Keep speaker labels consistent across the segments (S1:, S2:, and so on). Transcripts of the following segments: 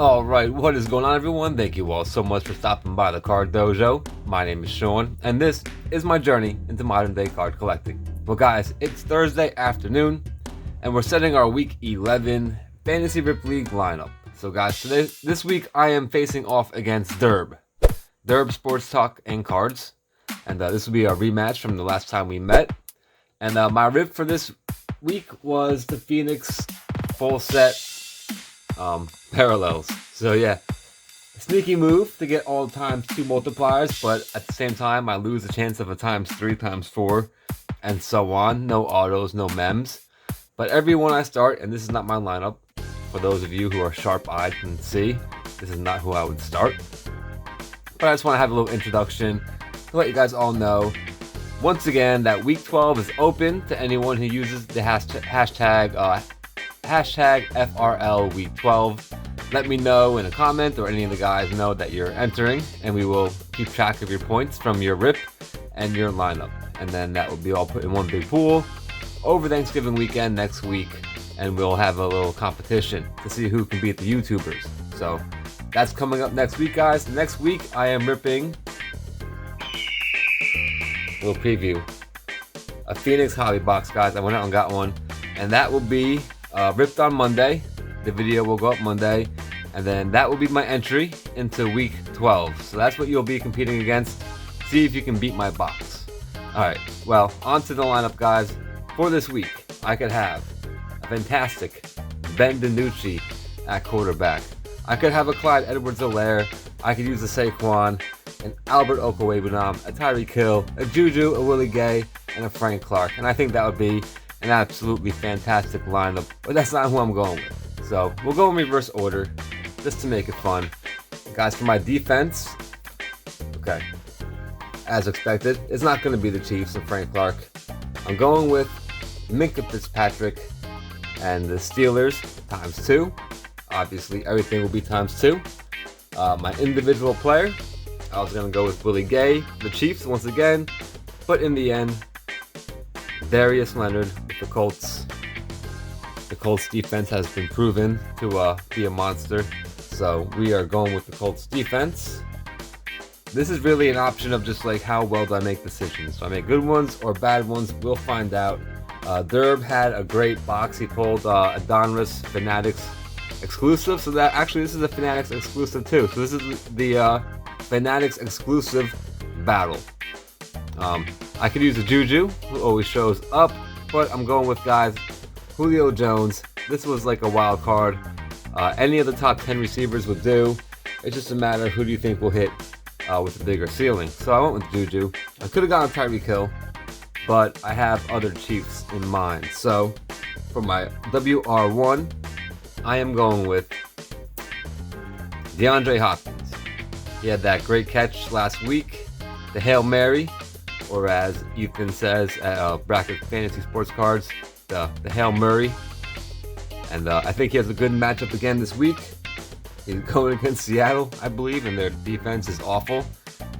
S1: Alright, what is going on, everyone? Thank you all so much for stopping by the Card Dojo. My name is Sean, and this is my journey into modern day card collecting. Well guys, it's Thursday afternoon, and we're setting our Week 11 Fantasy Rip League lineup. So guys, this week I am facing off against Durb. Durb SportsTalk and Cards. And this will be a rematch from the last time we met. And my rip for this week was the Phoenix full set parallels. So yeah, sneaky move to get all times 2 multipliers, but at the same time I lose the chance of a times 3, times 4, and so on. No autos, no mems. But every one I start, and this is not my lineup, for those of you who are sharp-eyed can see, this is not who I would start. But I just want to have a little introduction to let you guys all know, once again, that Week 12 is open to anyone who uses the hashtag FRL Week 12. Let me know in a comment, or any of the guys know that you're entering, and we will keep track of your points from your rip and your lineup. And then that will be all put in one big pool over Thanksgiving weekend next week, and we'll have a little competition to see who can beat the YouTubers. So that's coming up next week, guys. Next week I am ripping, a little preview, a Phoenix hobby box, guys. I went out and got one, and that will be ripped on Monday. The video will go up Monday, and then that will be my entry into Week 12. So that's what you'll be competing against. See if you can beat my box. Alright, well, on to the lineup, guys. For this week, I could have a fantastic Ben DiNucci at quarterback. I could have a Clyde Edwards-Helaire. I could use a Saquon, an Albert Okwuegbunam, a Tyreek Hill, a Juju, a Willie Gay, and a Frank Clark. And I think that would be an absolutely fantastic lineup, but that's not who I'm going with. So we'll go in reverse order just to make it fun. Guys, for my defense, okay, as expected, it's not going to be the Chiefs and Frank Clark. I'm going with Minkah Fitzpatrick and the Steelers times 2. Obviously, everything will be times 2. My individual player, I was going to go with Willie Gay, the Chiefs once again, but in the end, Darius Leonard with the Colts. The Colts defense has been proven to be a monster, so we are going with the Colts defense. This is really an option of just like how well do I make decisions. Do I make good ones or bad ones? We'll find out. Durb had a great box. He pulled a Donruss Fanatics exclusive, so that actually this is a Fanatics exclusive too. So this is the Fanatics exclusive battle. I could use a Juju, who always shows up, but I'm going with, guys, Julio Jones. This was like a wild card. Any of the top 10 receivers would do. It's just a matter of who do you think will hit with the bigger ceiling. So I went with Juju. I could have gone with Tyreek Hill, but I have other Chiefs in mind. So for my WR1, I am going with DeAndre Hopkins. He had that great catch last week, the Hail Mary, or as Ethan says at Bracket Fantasy Sports Cards, the Hail Murray. And I think he has a good matchup again this week. He's going against Seattle, I believe, and their defense is awful.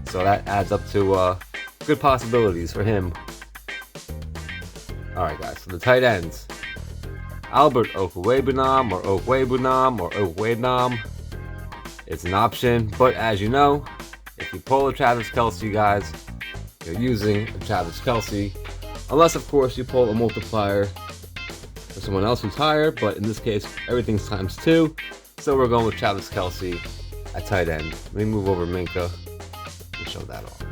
S1: So that adds up to good possibilities for him. Alright guys, so the tight ends. Albert Okwuegbunam, or Okwuegbunam, or Okwuegbunam. It's an option, but as you know, if you pull a Travis Kelce, guys, you're using a Travis Kelce. Unless, of course, you pull a multiplier for someone else who's higher, but in this case, everything's times 2. So we're going with Travis Kelce at tight end. Let me move over Minkah and show that off.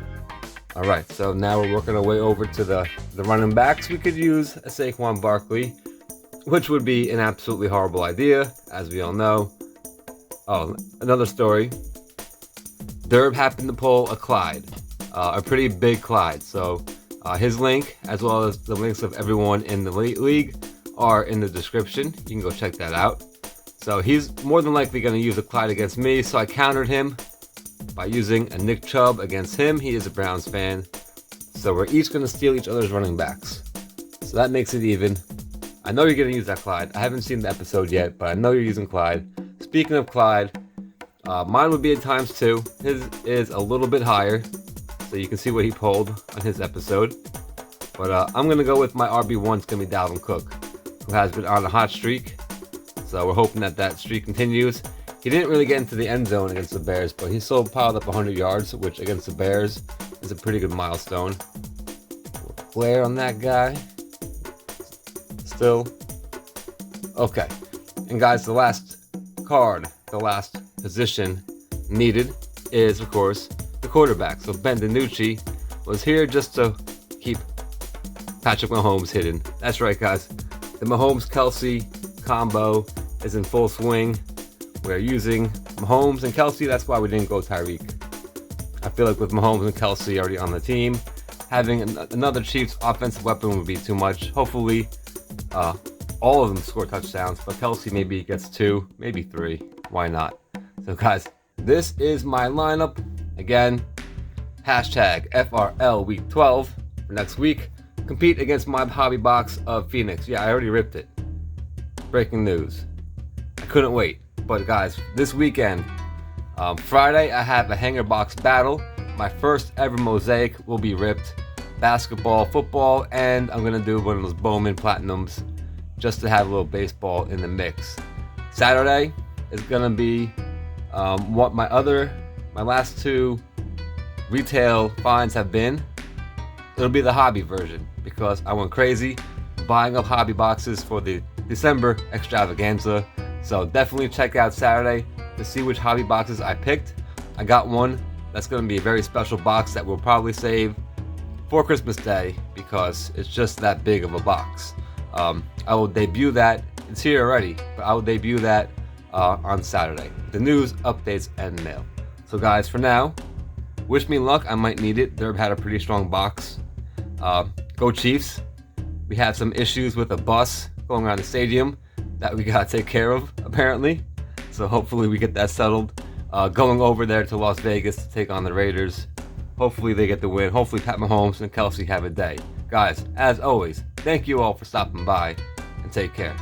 S1: Alright, so now we're working our way over to the running backs. We could use a Saquon Barkley, which would be an absolutely horrible idea, as we all know. Oh, another story. Durb happened to pull a Clyde, a pretty big Clyde. So his link, as well as the links of everyone in the league, are in the description. You can go check that out. So he's more than likely going to use a Clyde against me, so I countered him by using a Nick Chubb against him. He is a Browns fan. So we're each going to steal each other's running backs. So that makes it even. I know you're going to use that Clyde. I haven't seen the episode yet, but I know you're using Clyde. Speaking of Clyde, mine would be at times 2. His is a little bit higher, so you can see what he pulled on his episode. But I'm going to go with my RB1. It's going to be Dalvin Cook, who has been on a hot streak. So we're hoping that that streak continues. He didn't really get into the end zone against the Bears, but he still piled up 100 yards, which against the Bears is a pretty good milestone. Flare on that guy. Still. Okay. And guys, the last card, the last position needed is, of course, the quarterback. So Ben DiNucci was here just to keep Patrick Mahomes hidden. That's right, guys. The Mahomes-Kelsey combo is in full swing. We're using Mahomes and Kelsey. That's why we didn't go Tyreek. I feel like with Mahomes and Kelsey already on the team, having another Chiefs offensive weapon would be too much. Hopefully, all of them score touchdowns, but Kelsey maybe gets 2, maybe 3. Why not? So guys, this is my lineup. Again, hashtag FRL Week 12 for next week. Compete against my hobby box of Phoenix. Yeah, I already ripped it. Breaking news. I couldn't wait. But guys, this weekend, Friday, I have a hanger box battle. My first ever mosaic will be ripped. Basketball, football, and I'm going to do one of those Bowman Platinums just to have a little baseball in the mix. Saturday is going to be what my last 2 retail finds have been. It'll be the hobby version because I went crazy buying up hobby boxes for the December extravaganza. So definitely check out Saturday to see which hobby boxes I picked. I got one that's going to be a very special box that we'll probably save for Christmas Day because it's just that big of a box. I will debut that. It's here already, but I will debut that on Saturday. The news, updates, and mail. So guys, for now, wish me luck. I might need it. Durb had a pretty strong box. Go Chiefs. We have some issues with a bus going around the stadium that we gotta take care of, apparently. So hopefully we get that settled. Going over there to Las Vegas to take on the Raiders. Hopefully they get the win. Hopefully Pat Mahomes and Kelsey have a day. Guys, as always, thank you all for stopping by and take care.